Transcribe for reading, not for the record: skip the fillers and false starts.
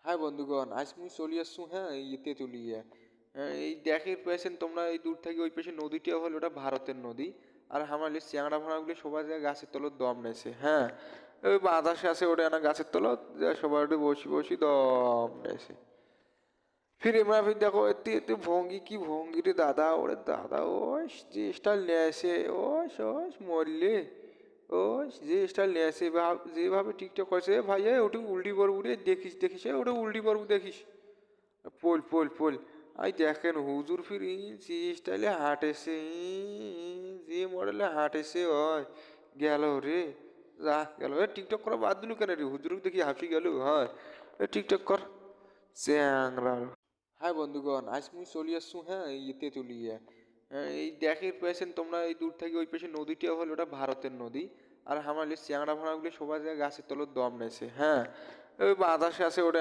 High বন্ধুগণ, আজ মুই চলি আসছু হ্যাঁ ইয়েতে তুলিয়ে এই দেখে পেয়েছেন তোমরা এই দূর থেকে ওই পাশে নদীটা হলো ওটা ভারতের নদী। আর আমার চ্যাংড়া ভাড়াগুলি সবাই যায় গাছের তলত দম নেছে হ্যাঁ। ওই বাতাসে আছে ওটা না গাছের তলত সবাই ওটা বসি বসি দম নেছে। ফির এমরা ফির দেখো এতে এতে ভঙ্গি কি ভঙ্গি রে দাদা, ওরে দাদা ওই যে স্টাইল নেছে ওই ওই মরলে ওই যে স্টাইল নেছে যেভাবে টিকটক করেছে ভাই ওটু উল্টি পড়বু রে, দেখিস দেখিস ওটা উল্টি পড়বু দেখিস। পোল পোল পোল আই দেখেন হুজুর ফির যে স্টাইলে হাঁটেছে, যে মডেলে হাঁটেছে হয় গেল রে, যা গেল টিকটক করা বাদ দিলু কেন রে, হুজুর দেখি হাসি গেল হয় টিকটক কর চ্যাংরা। হাই বন্ধুগণ, আজ মুই চলি আসছু হ্যাঁ ইয়েতে তুলিয়ে এই দেখে পেয়েছেন তোমরা এই দূর থেকে ওই পাশে নদীটা হলো ওটা ভারতের নদী। আর আমার চ্যাংড়া ভাড়াগুলি সবাই যায় গাছের তলত দম নেছে হ্যাঁ। ওই বাতাসে আছে ওটা